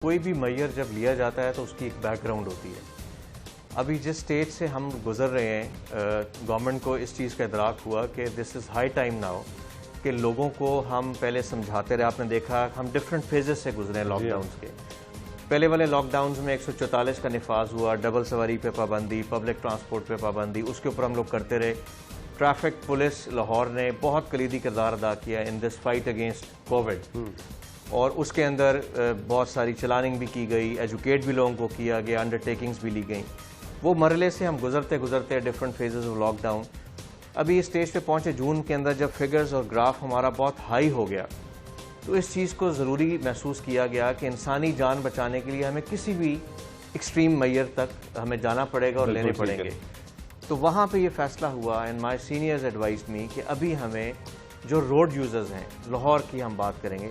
کوئی بھی میئر جب لیا جاتا ہے تو اس کی ایک بیک گراؤنڈ ہوتی ہے. ابھی جس اسٹیج سے ہم گزر رہے ہیں گورنمنٹ کو اس چیز کا ادراک ہوا کہ دس از ہائی ٹائم ناؤ کہ لوگوں کو ہم پہلے سمجھاتے رہے. آپ نے دیکھا ہم ڈفرینٹ فیزز سے گزرے ہیں لاک ڈاؤنس کے. پہلے والے لاک ڈاؤنز میں 144 کا نفاذ ہوا, ڈبل سواری پہ پابندی, پبلک ٹرانسپورٹ پہ پابندی, اس کے اوپر ہم لوگ کرتے رہے. ٹریفک پولیس لاہور نے بہت کلیدی کردار ادا کیا ان دس فائٹ اگینسٹ کووڈ, اور اس کے اندر بہت ساری چلاننگ بھی کی گئی, ایجوکیٹ بھی لوگوں کو کیا گیا, انڈر ٹیکنگز بھی لی گئیں. وہ مرحلے سے ہم گزرتے different phases of lockdown ابھی اس اسٹیج پہ پہنچے جون کے اندر جب فگرز اور گراف ہمارا بہت ہائی ہو گیا. تو اس چیز کو ضروری محسوس کیا گیا کہ انسانی جان بچانے کے لیے ہمیں کسی بھی ایکسٹریم میئر تک ہمیں جانا پڑے گا اور لینے پڑیں گے. تو وہاں پہ یہ فیصلہ ہوا اینڈ مائی سینئرز ایڈوائزڈ می کہ ابھی ہمیں جو روڈ یوزرز ہیں, لاہور کی ہم بات کریں گے,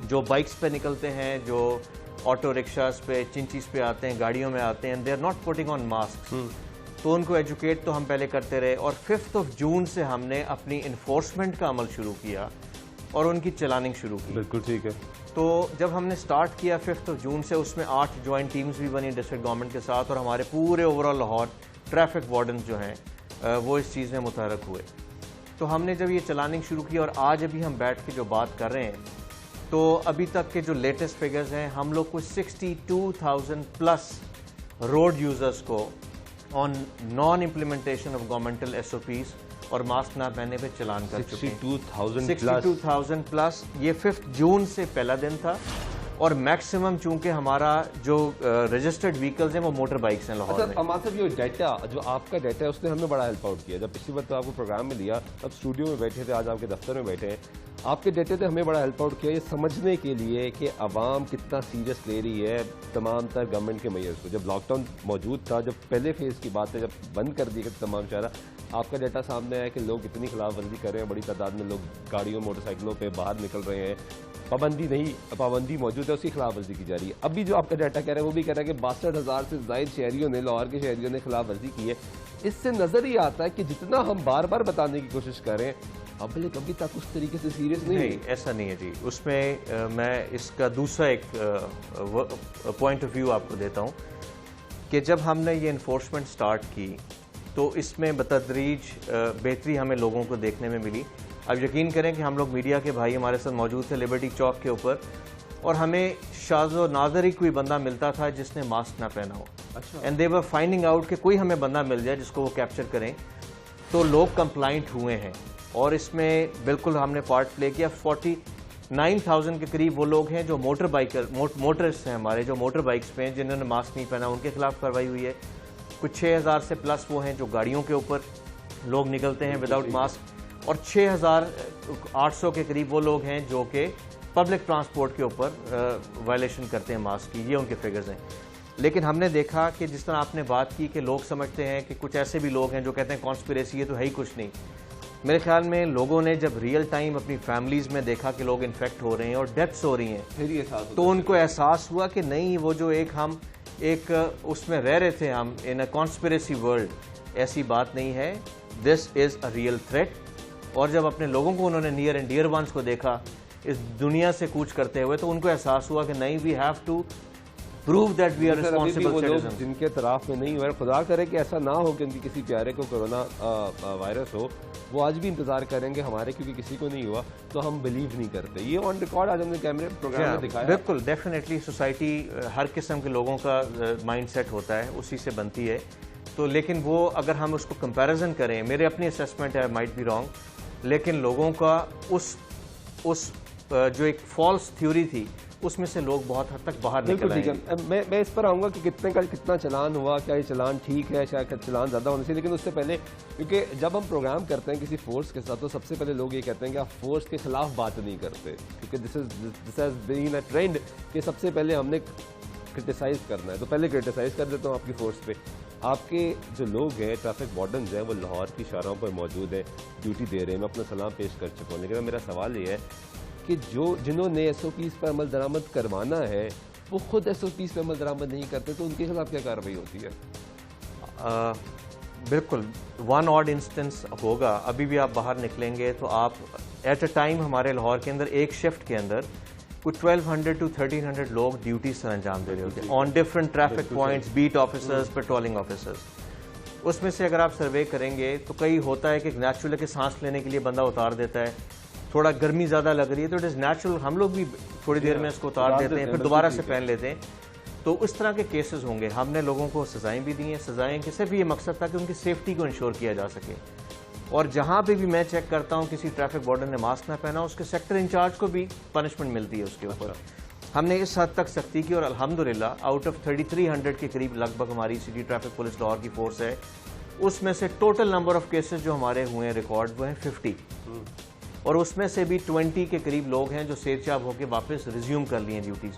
جو بائکس پہ نکلتے ہیں, جو آٹو رکشاز پہ, چنچیز پہ آتے ہیں, گاڑیوں میں آتے ہیں, they are not putting on mask, تو ان کو ایجوکیٹ تو ہم پہلے کرتے رہے. اور 5 جون سے ہم نے اپنی انفورسمنٹ کا عمل شروع کیا اور ان کی چلاننگ شروع کی. بالکل ٹھیک ہے. تو جب ہم نے سٹارٹ کیا 5 جون سے, اس میں 8 جوائنٹ ٹیمز بھی بنی ڈسٹرکٹ گورنمنٹ کے ساتھ, اور ہمارے پورے over all Lahore traffic wardens جو ہیں وہ اس چیز میں متحرک ہوئے. تو ہم نے جب یہ چلاننگ شروع کی, اور آج ابھی ہم بیٹھ کے جو بات کر رہے ہیں, تو ابھی تک کے جو لیٹسٹ فگرز ہیں, ہم لوگ کو 62,000 پلس روڈ یوزرز کو on non implementation of governmental S O Ps اور ماسک نہ پہننے پہ چلان کر چکے ہیں. 62,000 پلس. یہ 5 جون سے پہلا دن تھا, اور میکسیمم چونکہ ہمارا جو رجسٹرڈ وہیکلز ہیں وہ موٹر بائکس ہیں لاہور میں. امان صاحب, یہ ڈیٹا جو آپ کا ڈیٹا ہے اس نے ہمیں بڑا ہیلپ آؤٹ کیا. جب پچھلی بار آپ کو پروگرام میں لیا تب اسٹوڈیو میں بیٹھے تھے, آج آپ کے دفتر میں بیٹھے ہیں. آپ کے ڈیٹے نے ہمیں بڑا ہیلپ آؤٹ کیا یہ سمجھنے کے لیے کہ عوام کتنا سیریس لے رہی ہے تمام تر گورنمنٹ کے میئرز کو. جب لاک ڈاؤن موجود تھا, جب پہلے فیز کی بات ہے, جب بند کر دی گئی تمام شہرہ, آپ کا ڈیٹا سامنے آیا کہ لوگ اتنی خلاف ورزی کر رہے ہیں, بڑی تعداد میں لوگ گاڑیوں موٹر سائیکلوں پہ باہر نکل رہے ہیں. پابندی موجود ہے, اس کی خلاف ورزی کی جا رہی ہے. ابھی جو آپ کا ڈیٹا کہہ رہا ہے وہ بھی کہہ رہا ہے کہ 62,000 سے زائد شہریوں نے, لاہور کے شہریوں نے خلاف ورزی کی ہے. اس سے نظر ہی آتا ہے کہ جتنا ہم بار بار بتانے کی کوشش کر رہے ہیں, اب کبھی تک اس طریقے سے سیریس نہیں. ایسا نہیں ہے جی. اس میں میں اس کا دوسرا ایک پوائنٹ آف ویو آپ کو دیتا ہوں کہ جب ہم نے یہ انفورسمنٹ سٹارٹ کی تو اس میں بتدریج بہتری ہمیں لوگوں کو دیکھنے میں ملی. اب یقین کریں کہ ہم لوگ میڈیا کے بھائی ہمارے ساتھ موجود تھے لبرٹی چوک کے اوپر, اور ہمیں شاذ و نادر ہی کوئی بندہ ملتا تھا جس نے ماسک نہ پہنا ہو. And they were finding out کہ کوئی ہمیں بندہ مل جائے جس کو وہ کیپچر کریں. تو لوگ کمپلائنٹ ہوئے ہیں, اور اس میں بالکل ہم نے پارٹ پلے کیا. 49,000 کے قریب وہ لوگ ہیں جو موٹرسٹ ہیں ہمارے, جو موٹر بائکس پہ ہیں, جنہوں نے ماسک نہیں پہنا, ان کے خلاف کارروائی ہوئی ہے. کچھ 6,000 سے پلس وہ ہیں جو گاڑیوں کے اوپر لوگ نکلتے ہیں وداؤٹ ماسک, اور 6,800 کے قریب وہ لوگ ہیں جو کہ پبلک ٹرانسپورٹ کے اوپر وائلیشن کرتے ہیں ماسک کی. یہ ان کے فگرز ہیں. لیکن ہم نے دیکھا کہ جس طرح آپ نے بات کی کہ لوگ سمجھتے ہیں کہ کچھ ایسے بھی لوگ ہیں جو کہتے ہیں کانسپیریسی ہے, تو ہے ہی کچھ نہیں. میرے خیال میں لوگوں نے جب ریئل ٹائم اپنی فیملیز میں دیکھا کہ لوگ انفیکٹ ہو رہے ہیں اور ڈیتھس ہو رہی ہیں, تو ان کو احساس ہوا کہ نہیں, وہ جو ہم ایک اس میں رہ رہے تھے, ہم ان اے کانسپیریسی ورلڈ, ایسی بات نہیں ہے. دس از اے ریئل تھریٹ. اور جب اپنے لوگوں کو انہوں نے نیئر اینڈ ڈیئر ونس کو دیکھا اس دنیا سے کوچ کرتے ہوئے, تو ان کو احساس ہوا کہ نہیں, we have to prove that we are responsible citizens. جن کے طرف میں نہیں ہوا, خدا کرے کہ ایسا نہ ہو کہ ان کی کسی پیارے کو کورونا وائرس ہو, وہ آج بھی انتظار کریں گے ہمارے, کیونکہ کسی کو نہیں ہوا تو ہم بلیو نہیں کرتے. یہ آن ریکارڈ آج ہم نے کیمرے پروگرام میں دکھایا. بالکل, ڈیفینیٹلی سوسائٹی ہر قسم کے لوگوں کا مائنڈ سیٹ ہوتا ہے, اسی سے بنتی ہے. تو لیکن وہ اگر ہم اس کو کمپیریزن کریں, میرے اپنی اسیسمنٹ ہے, مائٹ بی رانگ, لیکن لوگوں کا اس جو ایک فالس تھیوری تھی اس میں سے لوگ بہت حد تک باہر نکل آئے ہیں. میں اس پر آؤں گا کہ کتنے کا کتنا چلان ہوا, کیا یہ چلان ٹھیک ہے, شاید چلان زیادہ ہونے سے. لیکن اس سے پہلے, کیونکہ جب ہم پروگرام کرتے ہیں کسی فورس کے ساتھ, تو سب سے پہلے لوگ یہ کہتے ہیں کہ آپ فورس کے خلاف بات نہیں کرتے, کیونکہ this has been a trend کہ سب سے پہلے ہم نے کرٹیسائز کرنا ہے. تو پہلے کرٹیسائز کر دیتا ہوں آپ کی فورس پہ. آپ کے جو لوگ ہیں ٹریفک وارڈنز ہیں, وہ لاہور کی شاہراہوں پر موجود ہیں, ڈیوٹی دے رہے ہیں. میں اپنا سلام پیش کر چکا ہوں, لیکن میرا سوال یہ ہے کہ جنہوں نے ایس او پیز پر عمل درآمد کروانا ہے وہ خود ایس او پیز پر عمل درآمد نہیں کرتے, تو ان کے خلاف کیا کارروائی ہوتی ہے؟ بالکل 1 آڈ انسٹنس ہوگا. ابھی بھی آپ باہر نکلیں گے تو آپ ایٹ اے ٹائم ہمارے لاہور کے اندر ایک شفٹ کے اندر کچھ 1200 to 1300 لوگ ڈیوٹی سر انجام دے رہے ہوتے ہیں on different traffic points, beat officers, patrolling officers. اس میں سے اگر آپ سروے کریں گے تو کئی ہوتا ہے کہ نیچرل ہے کہ سانس لینے کے لیے بندہ اتار دیتا ہے، تھوڑا گرمی زیادہ لگ رہی ہے تو اٹ از نیچرل، ہم لوگ بھی تھوڑی دیر میں اس کو اتار دیتے ہیں پھر دوبارہ سے پہن لیتے ہیں. تو اس طرح کے کیسز ہوں گے. ہم نے لوگوں کو سزائیں بھی دی ہیں، سزائیں کہ صرف یہ مقصد تھا کہ ان کی سیفٹی کو انشور کیا جا سکے. اور جہاں پہ بھی میں چیک کرتا ہوں کسی ٹریفک وارڈن نے ماسک نہ پہنا، اس کے سیکٹر انچارج کو بھی پنشمنٹ ملتی ہے اس کے اوپر. ہم نے اس حد تک سختی کی اور الحمدللہ آؤٹ آف 3300 کے قریب لگ بھگ ہماری سٹی ٹریفک پولیس لاہور کی فورس ہے، اس میں سے ٹوٹل نمبر آف کیسز جو ہمارے ہوئے ہیں ریکارڈ وہ ہیں 50، اور اس میں سے بھی 20 کے قریب لوگ ہیں جو سیر چاب ہو کے واپس ریزیوم کر لیے ہیں ڈیوٹیز.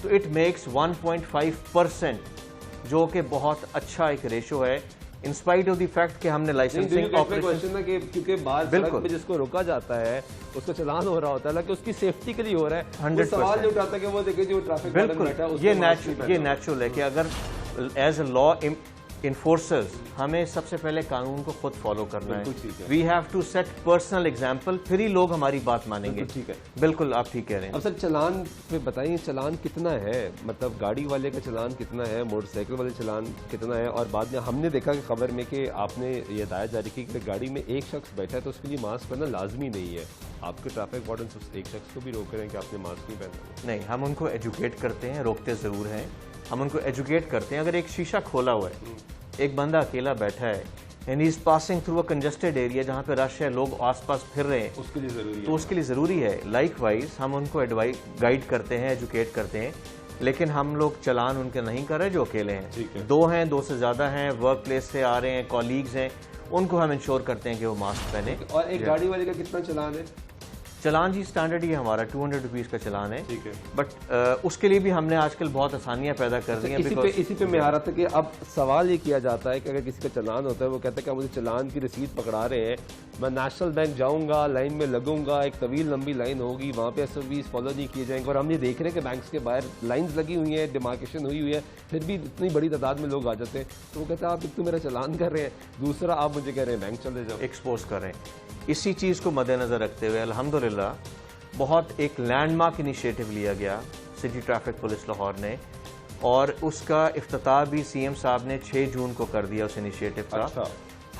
تو اٹ میکس 1.5%، جو کہ بہت اچھا ایک ریشو ہے in spite of the fact کہ ہم نے لائسنسنگ آپریشن. کیونکہ باہر سڑک پہ جس کو روکا جاتا ہے اس کو چلان ہو رہا ہوتا ہے کہ اس کی سیفٹی کے لیے ہو رہا ہے. 100% سوال جو اٹھاتا ہے کہ وہ دیکھیں جو ٹریفک وارڈن بیٹھا ہے یہ نیچرل ہے کہ اگر ایز اے لا انفورسرز ہمیں سب سے پہلے قانون کو خود فالو کرنا ہے. We have to set personal example, پھر ہی لوگ ہماری بات مانیں گے. ٹھیک ہے، بالکل آپ ٹھیک کہہ رہے ہیں. اب سر چلان پہ بتائیے، چلان کتنا ہے؟ مطلب گاڑی والے کا چلان کتنا ہے، موٹر سائیکل والے چلان کتنا ہے؟ اور بعد میں ہم نے دیکھا کہ خبر میں کہ آپ نے یہ ہدایت جاری کی کہ گاڑی میں ایک شخص بیٹھا ہے تو اس کے لیے ماسک پہننا لازمی نہیں ہے. آپ کے ٹریفک وارڈن ایک شخص کو بھی روک رہے ہیں کہ آپ نے ماسک نہیں پہننا؟ نہیں، ہم ان کو ایجوکیٹ کرتے ہیں، روکتے ضرور ہیں. ہم ان کو ایجوکیٹ کرتے ہیں. اگر ایک شیشہ کھولا ہوا ہے، ایک بندہ اکیلا بیٹھا ہے and he is passing through a congested area جہاں پہ رش ہے، لوگ آس پاس پھر رہے ہیں، اس کے لیے ضروری ہے، تو اس کے لیے ضروری ہے. لائک وائز ہم ان کو گائیڈ کرتے ہیں، ایجوکیٹ کرتے ہیں، لیکن ہم لوگ چلان ان کے نہیں کر رہے جو اکیلے ہیں. 2 ہیں، 2 سے زیادہ ہیں، ورک پلیس سے آ رہے ہیں، کولیگز ہیں، ان کو ہم انشور کرتے ہیں کہ وہ ماسک پہنیں. اور ایک گاڑی والے کا کتنا چلان ہے؟ چلان جی اسٹینڈرڈ یہ ہمارا 200 روپیز کا چلان ہے. بٹ اس کے لیے بھی ہم نے آج کل بہت آسانیاں پیدا کر دی ہیں. اسی پہ میں آ رہا تھا کہ اب سوال یہ کیا جاتا ہے کہ اگر کسی کا چلان ہوتا ہے، وہ کہتا ہے کہ مجھے چلان کی رسید پکڑا رہے ہیں، میں نیشنل بینک جاؤں گا، لائن میں لگوں گا، ایک طویل لمبی لائن ہوگی، وہاں پہ SOPs فالو نہیں کیے جائیں گے، اور ہم یہ دیکھ رہے ہیں کہ بینکس کے باہر لائنز لگی ہوئی ہیں، ڈیمارکیشن ہوئی ہوئی ہے، پھر بھی اتنی بڑی تعداد میں لوگ آ جاتے ہیں. تو وہ کہتا ہے آپ ایک تو میرا چلان کر رہے ہیں، دوسرا آپ مجھے کہہ رہے ہیں بینک چلے جاؤ، ایکسپوز کر رہے ہیں. اسی چیز کو مد نظر رکھتے ہوئے الحمدللہ بہت ایک لینڈ مارک انیشیٹو لیا گیا سٹی ٹریفک پولیس لاہور نے، اور اس کا افتتاح بھی CM صاحب نے 6 جون کو کر دیا اس انیشیٹو کا.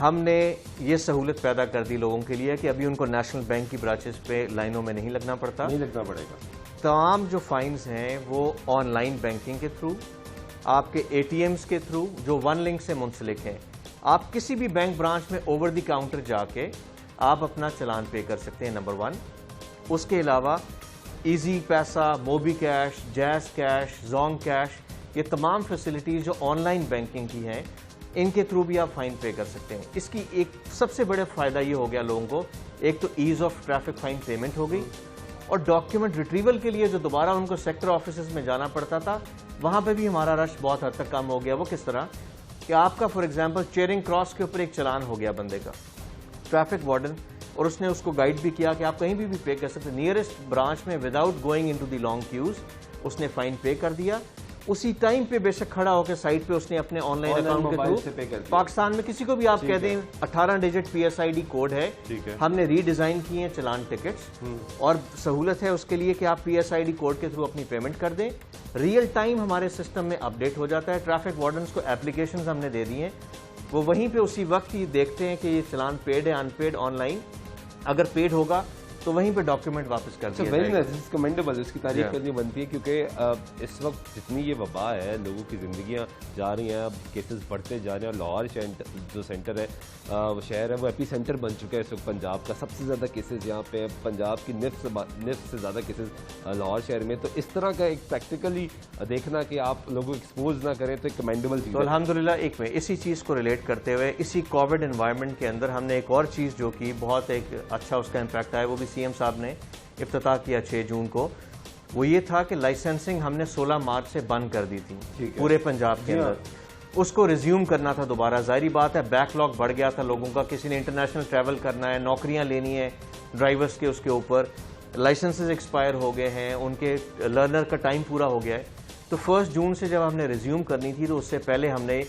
ہم نے یہ سہولت پیدا کر دی لوگوں کے لیے کہ ابھی ان کو نیشنل بینک کی برانچز پہ لائنوں میں نہیں لگنا پڑے گا. تمام جو فائنز ہیں وہ آن لائن بینکنگ کے تھرو، آپ کے ATMs کے تھرو جو ون لنک سے منسلک ہیں، آپ کسی بھی بینک برانچ میں اوور دی کاؤنٹر جا کے آپ اپنا چلان پے کر سکتے ہیں. نمبر 1. اس کے علاوہ ایزی پیسہ، موبی کیش، جیز کیش، زونگ کیش، یہ تمام فیسلٹیز جو آن لائن بینکنگ کی ہیں ان کے تھرو بھی آپ فائن پے کر سکتے ہیں. اس کی ایک سب سے بڑا فائدہ یہ ہو گیا لوگوں کو، ایک تو ease of traffic fine payment ہو گئی، اور ڈاکیومنٹ ریٹریول کے لیے جو دوبارہ ان کو سیکٹر آفیسز میں جانا پڑتا تھا وہاں پہ بھی ہمارا رش بہت حد تک کم ہو گیا. وہ کس طرح کہ آپ کا فار ایگزامپل چیئرنگ کراس کے اوپر ایک چلان ہو گیا بندے کا، ٹریفک وارڈن، اور اس نے اس کو گائیڈ بھی کیا کہ آپ کہیں بھی پے کر سکتے، نیئرسٹ برانچ میں without going into the long queues اس نے فائن پے کر دیا. اسی ٹائم پہ بے شک کھڑا ہو کے سائٹ پہ اس نے اپنے آن لائن اکاؤنٹ کے تھرو، پاکستان میں کسی کو بھی آپ کہہ دیں 18 ڈیجٹ PSID کوڈ ہے، ہم نے ری ڈیزائن کیے ہیں چلان ٹکٹس، اور سہولت ہے اس کے لیے کہ آپ PSID کوڈ کے تھرو اپنی پیمنٹ کر دیں. ریئل ٹائم ہمارے سسٹم میں اپڈیٹ ہو جاتا ہے. ٹریفک وارڈنز کو اپلیکیشنز ہم نے دے دی ہیں، وہ وہیں پہ اسی وقت ہی دیکھتے ہیں کہ یہ چلان پیڈ ہے ان پیڈ. آن لائن اگر پیڈ ہوگا تو وہیں پہ ڈاکیومنٹ واپس کر دیا جائے گا. کمینڈیبل، اس کی تعریف کرنی بنتی ہے، کیونکہ اس وقت جتنی یہ وبا ہے، لوگوں کی زندگیاں جا رہی ہیں، اب کیسز بڑھتے جا رہے ہیں، اور لاہور جو سینٹر ہے، وہ شہر ہے، وہ ایپی سینٹر بن چکا ہے اس وقت پنجاب کا. سب سے زیادہ کیسز یہاں پہ پنجاب کی نصف سے زیادہ کیسز لاہور شہر میں. تو اس طرح کا ایک پریکٹیکلی دیکھنا کہ آپ لوگوں کو ایکسپوز نہ کریں تو ایک کمینڈیبل چیز. تو الحمدللہ ایک میں اسی چیز کو ریلیٹ کرتے ہوئے اسی کووڈ انوائرمنٹ کے اندر ہم نے ایک اور چیز جو کی بہت ایک اچھا اس کا امپیکٹ آیا، وہ بھی CM صاحب نے افتتاح کیا 6 جون کو. وہ یہ تھا کہ لائسنسنگ ہم نے 16 مارچ سے بند کر دی تھی پورے پنجاب کے اندر. اس کو ریزیوم کرنا تھا دوبارہ. ظاہری بات ہے بیک لاگ بڑھ گیا تھا لوگوں کا، کسی نے انٹرنیشنل ٹریول کرنا ہے، نوکریاں لینی ہے ڈرائیورز کے، اس کے اوپر لائسنسز ایکسپائر ہو گئے ہیں، ان کے لرنر کا ٹائم پورا ہو گیا ہے. تو 1 جون سے جب ہم نے ریزیوم کرنی تھی تو اس سے پہلے ہم نے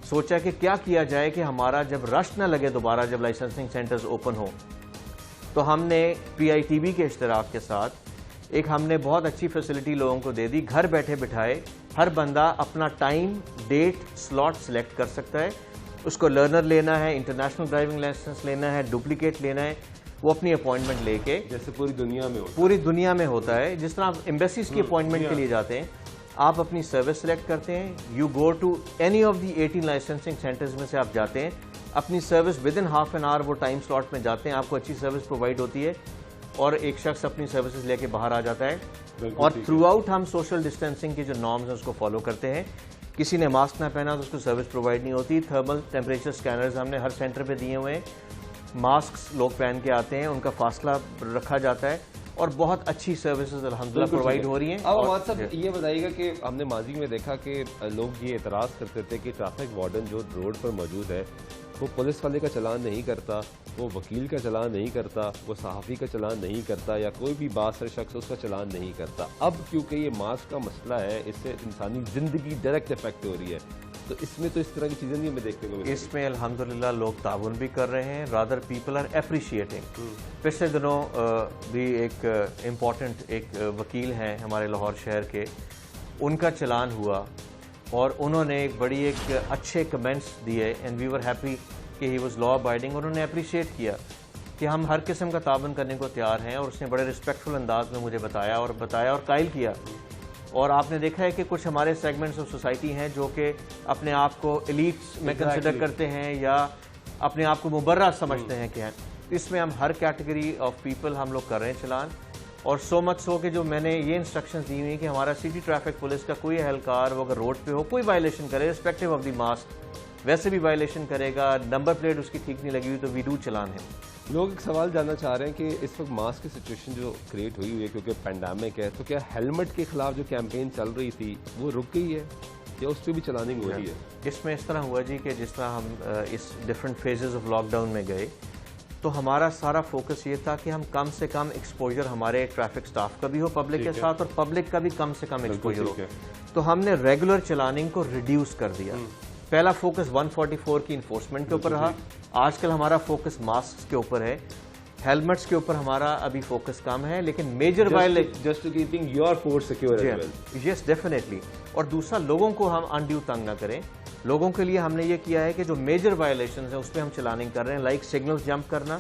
سوچا کہ کیا کیا جائے کہ ہمارا جب رش نہ لگے دوبارہ جب لائسنسنگ سینٹرز اوپن ہوں. تو ہم نے PITB کے اشتراک کے ساتھ ایک ہم نے بہت اچھی فیسلٹی لوگوں کو دے دی, گھر بیٹھے بٹھائے ہر بندہ اپنا ٹائم ڈیٹ سلاٹ سلیکٹ کر سکتا ہے. اس کو لرنر لینا ہے, انٹرنیشنل ڈرائیونگ لائسنس لینا ہے, ڈپلیکیٹ لینا ہے, وہ اپنی اپوائنٹمنٹ لے کے, جیسے پوری دنیا میں ہوتا ہے جس طرح آپ ایمبیسیز کی اپوائنٹمنٹ کے لیے جاتے ہیں, آپ اپنی سروس سلیکٹ کرتے ہیں, you go to any of the 18 licensing centres میں سے آپ جاتے ہیں, اپنی service within half an hour وہ ٹائم سلاٹ میں جاتے ہیں, آپ کو اچھی سروس پرووائڈ ہوتی ہے اور ایک شخص اپنی سروسز لے کے باہر آ جاتا ہے. اور تھرو آؤٹ ہم سوشل ڈسٹینسنگ کی جو نارمز ہیں اس کو فالو کرتے ہیں. کسی نے ماسک نہ پہنا تو اس کو سروس پرووائڈ نہیں ہوتی. تھرمل ٹیمپریچر سکینرز ہم نے ہر سینٹر پہ دیے ہوئے ہیں, ماسک لوگ پہن کے آتے ہیں, ان کا فاصلہ رکھا جاتا ہے اور بہت اچھی سروسز الحمدللہ پرووائڈ ہو رہی ہیں. اب عماد صاحب یہ بتائیے گا کہ ہم نے ماضی میں دیکھا کہ لوگ یہ اعتراض کرتے تھے کہ ٹریفک وارڈن جو روڈ پر موجود ہے وہ پولیس والے کا چلان نہیں کرتا, وہ وکیل کا چلان نہیں کرتا, وہ صحافی کا چلان نہیں کرتا, یا کوئی بھی بااثر شخص اس کا چلان نہیں کرتا. اب کیونکہ یہ ماسک کا مسئلہ ہے, اس سے انسانی زندگی ڈائریکٹ افیکٹ ہو رہی ہے, تو اس میں تو اس طرح کی چیزیں نہیں ہمیں دیکھنے کو ملتی. اس میں الحمدللہ لوگ تعاون بھی کر رہے ہیں, رادر پیپل آر اپریشیٹنگ. پچھلے دنوں بھی ایک امپورٹنٹ ایک وکیل ہیں ہمارے لاہور شہر کے, ان کا چلان ہوا اور انہوں نے ایک بڑی ایک اچھے کمنٹس دیے, اینڈ وی ور ہیپی کہ ہی واز لا ابائڈنگ. انہوں نے اپریشیٹ کیا کہ ہم ہر قسم کا تعاون کرنے کو تیار ہیں, اور اس نے بڑے رسپیکٹفل انداز میں مجھے بتایا اور قائل کیا. اور آپ نے دیکھا ہے کہ کچھ ہمارے سیگمنٹس آف سوسائٹی ہیں جو کہ اپنے آپ کو ایلیٹس میں کنسیڈر کرتے ہیں یا اپنے آپ کو مبرہ سمجھتے ہیں کہ ہیں. اس میں ہم ہر کیٹیگری آف پیپل ہم لوگ کر رہے ہیں چلان, اور سو مچ سو کہ جو میں نے یہ انسٹرکشنز دی ہوئی کہ ہمارا سٹی ٹریفک پولیس کا کوئی اہلکار وہ اگر روڈ پہ ہو کوئی وائلیشن کرے رسپیکٹیو آف دی ماسک, ویسے بھی وائلیشن کرے گا, نمبر پلیٹ اس کی ٹھیک نہیں لگی ہوئی تو وی ڈو چلان ہے. لوگ ایک سوال جاننا چاہ رہے ہیں کہ اس وقت ماسک کی سچویشن جو کریٹ ہوئی ہوئی ہے کیونکہ پینڈیمک ہے, تو کیا ہیلمٹ کے خلاف جو کیمپین چل رہی تھی وہ رک گئی ہے یا اس پہ بھی چلاننگ ہو رہی ہے؟ اس میں اس طرح ہوا جی کہ جس طرح ہم اس different phases of lockdown میں گئے تو ہمارا سارا فوکس یہ تھا کہ ہم کم سے کم ایکسپوجر ہمارے ٹریفک سٹاف کا بھی ہو پبلک کے ساتھ, اور پبلک کا بھی کم سے کم ایکسپوجر ہو. تو ہم نے ریگولر چلاننگ کو ریڈیوس کر دیا. پہلا فوکس 144 کی انفورسمنٹ کے اوپر رہا. آج کل ہمارا فوکس ماسک کے اوپر ہے, ہیلمٹس کے اوپر ہمارا ابھی فوکس کم ہے, لیکن major violation just keeping your force secure. Yes definitely. اور دوسرا لوگوں کو ہم انڈیو تنگ نہ کریں. لوگوں کے لیے ہم نے یہ کیا ہے کہ جو میجر وائلیشنز ہیں اس پہ ہم چلاننگ کر رہے ہیں, لائک سگنلز جمپ کرنا,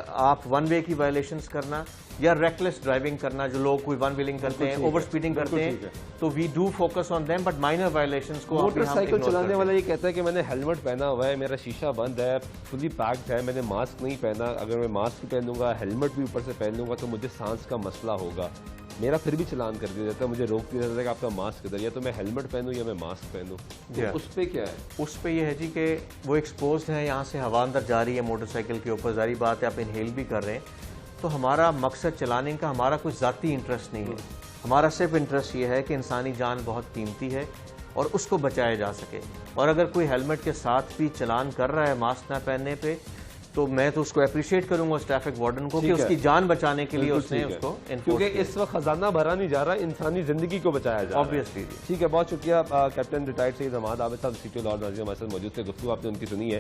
آپ ون وے کی وائلیشنز کرنا, یا ریکلیس ڈرائیونگ کرنا, جو لوگ کوئی ون ویلنگ کرتے ہیں, اوور سپیڈنگ کرتے ہیں, تو we do focus on them, but minor violations کو. موٹر سائیکل چلانے والا یہ کہتا ہے کہ میں نے ہیلمٹ پہنا ہوا ہے, میرا شیشہ بند ہے, فلی پیکڈ ہے, میں نے ماسک نہیں پہنا, اگر میں ماسک پہنوں گا ہیلمٹ بھی اوپر سے پہن لوں گا تو مجھے سانس کا مسئلہ ہوگا, میرا پھر بھی چلان کر دیا جاتا ہے, مجھے روک دیا جاتا ہے کہ آپ کا ماسک ادھر, یا تو میں ہیلمٹ پہنوں یا میں ماسک پہنوں. اس پہ کیا ہے؟ اس پہ یہ ہے جی کہ وہ ایکسپوزڈ ہیں, یہاں سے ہوا اندر جا رہی ہے موٹر سائیکل کے اوپر, ظاہری بات ہے آپ انہیل بھی کر رہے ہیں. تو ہمارا مقصد چلانے کا ہمارا کوئی ذاتی انٹرسٹ نہیں ہے, ہمارا صرف انٹرسٹ یہ ہے کہ انسانی جان بہت قیمتی ہے اور اس کو بچایا جا سکے. اور اگر کوئی ہیلمٹ کے ساتھ بھی چلان کر رہا ہے ماسک نہ پہننے پہ, تو میں تو اس کو اپریشیٹ کروں گا اس ٹریفک وارڈن کو کہ اس کی جان بچانے کے لیے اس نے اس کو انفورس, کیونکہ اس وقت خزانہ بھرا نہیں جا رہا, انسانی زندگی کو بچایا جا رہا ہے. آبویسلی. ٹھیک ہے, بہت شکریہ کیپٹن ریٹائرڈ سید حماد عابد صاحب, سٹی لاہور ناظرین ہمارے ساتھ موجود تھے, گفتگو آپ نے ان کی سنی ہے.